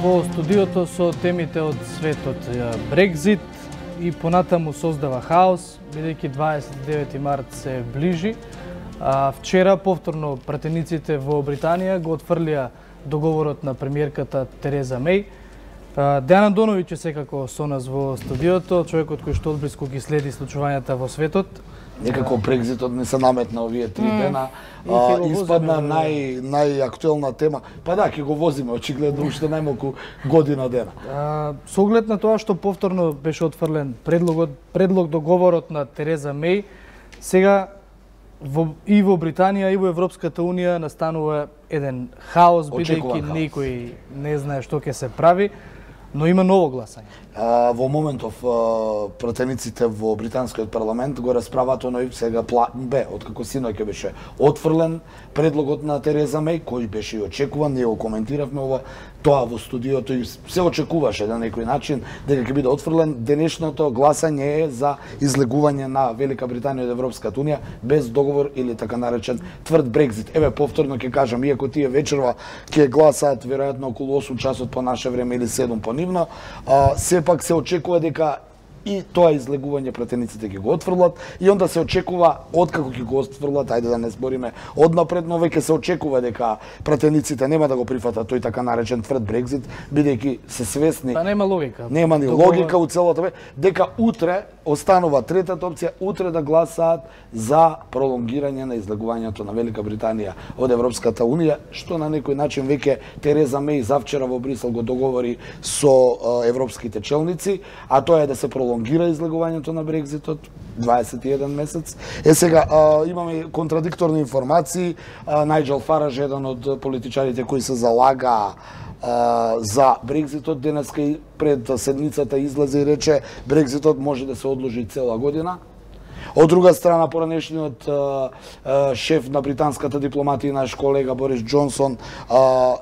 во студиото со темите од светот. Брекзит и понатаму создава хаос, бидејќи 29 март се ближи. Вчера повторно пратениците во Британија го отфрлија договорот на премиерката Тереза Меј. Дејан Андоновиќ е секако со нас во студиото, човекот кој што одблиску ги следи случувањата во светот. Некако Брекзитот не се наметна овие 3 дена. Испадна најактуелна тема. Па да, ќе го возиме, очигледно уште најмалку година дена. Со оглед на тоа што повторно беше отфрлен предлог договорот на Тереза Меј, сега и во Британија и во Европската унија настанува еден хаос, бидејќи никој не знае што ќе се прави, но има ново гласање. Во моментов пратениците во британскиот парламент го расправаат оној сега откако синоќ ќе беше отфрлен предлогот на Тереза Меј, кој беше и очекуван, ние го коментиравме тоа во студиото и се очекуваше на некој начин дека ќе биде отфрлен. Денешното гласање е за излегување на Велика Британија од Европската унија без договор или така наречен тврд Брекзит. Еве повторно ќе кажам, иако тие вечерва ќе гласаат веројатно околу 8 часот по наше време или 7 по нивно, сепак се очекува дека и тоа излегување пратениците ќе го отфрлат и онда се очекува откако ќе го отфрлат, ајде да не збориме однапред, но веќе се очекува дека пратениците нема да го прифатат тој така наречен тврд Брекзит, бидејќи се свесни. Па нема логика. Нема ни логика у целото дека утре останува третата опција, утре да гласаат за пролонгирање на излегувањето на Велика Британија од Европската унија, што на некој начин веќе Тереза Меј завчера во Брисел го договори со европските челници, а тоа е да се пролонгира излегувањето на Брекзитот 21 месец. Сега имаме контрадикторни информации. Најджел Фараж, еден од политичарите кои се залага за Брекзитот, денеска и пред седмицата излезе и рече Брекзитот може да се одложи цела година. Од друга страна, поранешниот шеф на британската дипломатија, наш колега Борис Џонсон,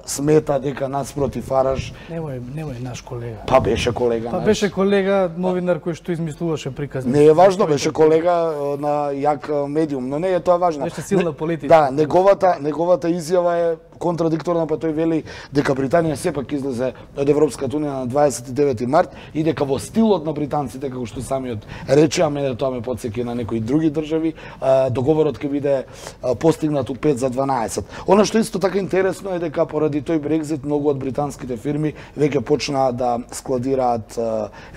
смета дека наспроти Фараж... Немој наш колега. Па беше колега. Па беше колега, новинар кој што измислуваше приказни. Не е важно, беше колега на јак медиум, но не е тоа важно. Беше силна политика. Да, неговата изјава е контрадикторна, па тој вели дека Британија сепак излезе од Европската унија на 29 март и дека во стилот на британците, како што самиот рече, а мене тоа ме потсеќа на некои други држави, договорот ќе биде постигнат у 5 за 12. Она што исто така интересно е дека поради тој Брекзит многу од британските фирми веќе почнаа да складираат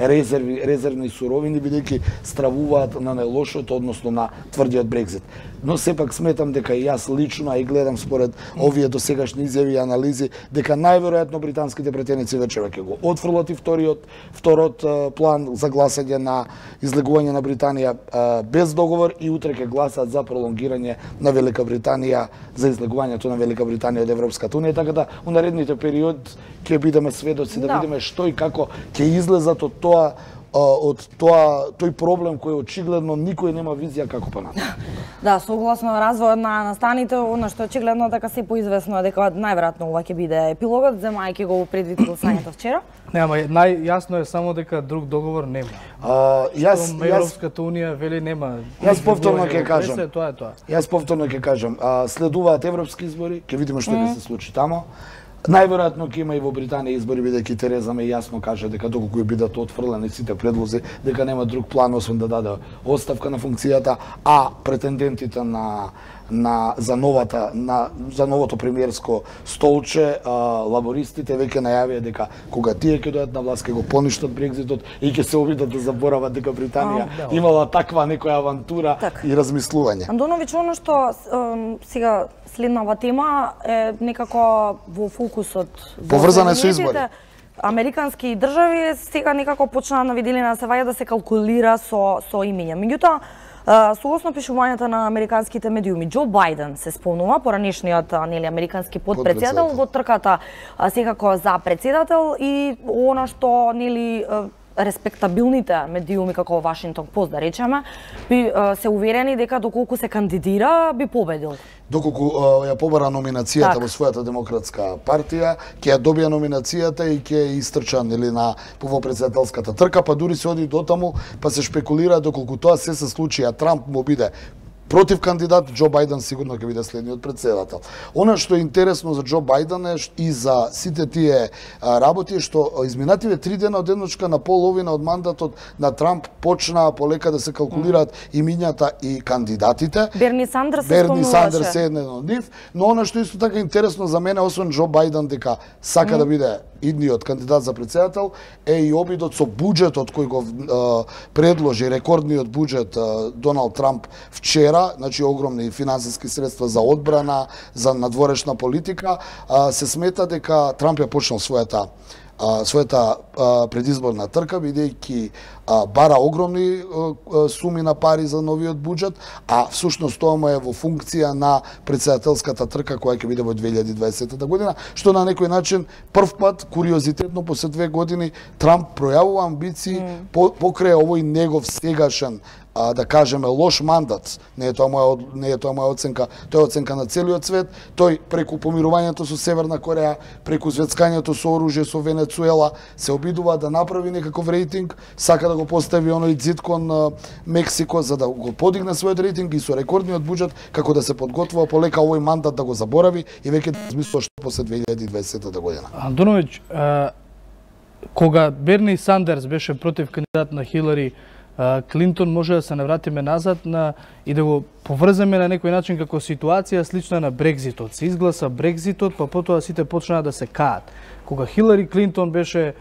резервни суровини, бидејќи стравуваат на најлошото, односно на тврдиот Брекзит. Но сепак сметам дека и јас лично, и гледам според овие досегашни изјави и анализи, дека најверојатно британските пратеници вечера ќе го отфрлат и второт план за гласање на излегување на Британија без договор и утре ќе гласат за пролонгирање на Велика Британија, за излегувањето на Велика Британија од Европската унија, така да у наредните период ќе бидеме сведоци да видиме што и како ќе излезат од тој проблем кој очигледно никој нема визија како понатаму. Да, согласно развојот на настаните, она што очигледно дека се поизвестно е дека најверојатно ова ќе биде епилогот, земајќи го предвид гласањето вчера. Нема, најјасно е само дека друг договор нема. Европската унија вели нема. Јас повторно ќе кажам. Тоа е тоа. Јас повторно ќе кажам, следуваат европски избори, ќе видиме што ќе се случи тамо. Најверојатно ќе има и во Британија избори, бидејќи Тереза Меј јасно кажа дека доколку ја бидат отфрлени сите предлози, дека нема друг план освен да даде оставка на функцијата, а претендентите за новото премиерско столче, лабористите веќе најавија дека кога тие ќе дојдат на власт ќе го поништат Брекзитот и ќе се обидат да заборават дека Британија имала таква некоја авантура и размислување. Андоновиќ, оно што сега следнава тема е некако во фокусот. Поврзана со избори. Американски држави сега некако почнаа на виделина да се ваѓа да се калкулира со имиња. Меѓутоа, согласно пишувањата на американските медиуми, Џо Бајден се спомнува, поранешниот американски подпредседател во трката секако за председател, и она што респектабилните медиуми како Вашингтон Пост, да речеме, би се уверени дека доколку се кандидира би победил. Доколку ја побара номинацијата во својата демократска партија, ќе ја добија номинацијата и ќе истрча на во председателската трка, па дури се оди до таму, па се шпекулира доколку тоа се случи, а Трамп му биде против кандидат, Џо Бајден сигурно ќе биде следниот претседател. Она што е интересно за Џо Бајден е и за сите тие работи што изминативе 3 дена од едночка на половина од мандатот на Трамп почнаа полека да се калкулираат имињата и кандидатите. Берни Сандерс се спомнуваше. Берни Сандерс е еден од нив, но она што исто така интересно за мене, освен Џо Бајден дека сака да биде идниот кандидат за претседател, е и обидот со буџетот кој го предложи, рекордниот буџет Доналд Трамп вчера, значи огромни финансиски средства за одбрана, за надворешна политика. Се смета дека Трамп ја почнал својата предизборна трка, бидејќи бара огромни суми на пари за новиот буџет, а всушност тоа му е во функција на претседателската трка која ќе биде во 2020 година, што на некој начин прв пат, куриозитетно, после 2 години, Трамп пројавува амбиции покрај овој негов сегашен, да кажеме, лош мандат. Не е тоа моја оценка, тоа е оценка на целиот свет. Тој преку помирувањето со Северна Кореја, преку звецкањето со оружје со Венецуела, се обидува да направи некаков рейтинг, сака да го постави оној зид кон Мексико за да го подигне својот рейтинг и со рекордниот буџет како да се подготвува полека овој мандат да го заборави и веќе да размислува што после 2020 година. Антоновиќ, кога Берни Сандерс беше против кандидат на Хилари Клинтон, може да се навратиме назад и да го поврземе на некој начин како ситуација слична на Брекзитот. Се изгласа Брекзитот, па потоа сите почнаа да се каат. Кога Хилари Клинтон беше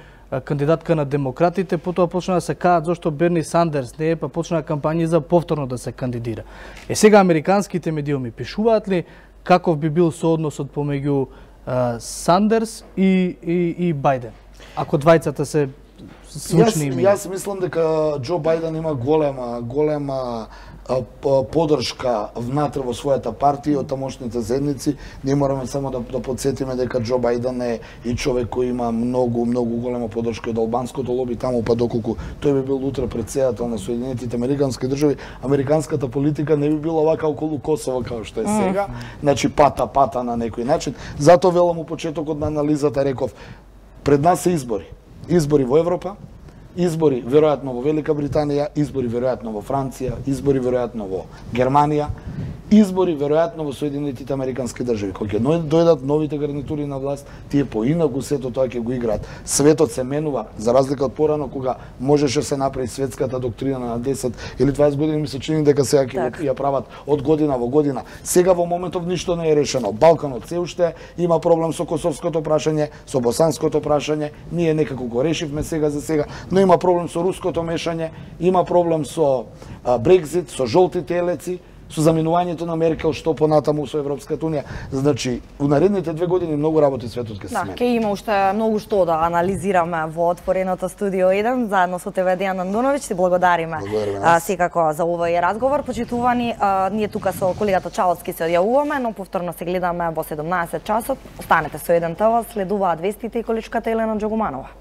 кандидатка на демократите, потоа почнаа да се каат зашто Берни Сандерс не е, па почнаа кампањи за повторно да се кандидира. Сега американските медиуми пишуваат ли каков би бил соодносот помеѓу Сандерс и Бајден? Ако двајцата се случни имена. Јас мислам дека Џо Бајден има голема поддршка внатре во својата партија од тамошните зедници. Ние мораме само да подсетиме дека Џо Бајден е и човек кој има многу голема поддршка од албанското лоби таму, па доколку тој би бил утре претседател на Соединетите американски држави, американската политика не би била вака околу Косово како што е сега. Значи пата на некој начин. Затоа велам у почетокот на анализата реков, пред нас се избори. Избори во Европа, избори веројатно во Велика Британија, избори веројатно во Франција, избори веројатно во Германија, избори веројатно во Соединетите американски држави. Кога ќе дојдат новите гарнитури на власт, тие поинаку сето тоа ќе го играат. Светот се менува, за разлика од порано кога можеше се направи светската доктрина на 10 или 20 години, ми се чини дека сега ќе ја прават од година во година. Сега во моментов ништо не е решено. Балканот се уште има проблем со косовското прашање, со босанското прашање, ние некако го решивме сега за сега, но има проблем со руското мешање, има проблем со Брекзит, со жолтите елеци, со заминувањето на Меркел, што понатаму со Европската унија. Значи, у наредните 2 години многу работи светот ќе се смени. Ќе има уште многу што да анализираме во отвореното студио 1 заедно со тебе Дејан Андоновиќ. Ти благодариме секако за овој разговор. Почитувани, ние тука со колегата Чаловски се одјавуваме, но повторно се гледаме во 17 часот. Останете со 1 ТВ, следуваат вестите и количката Елена Џогуманова.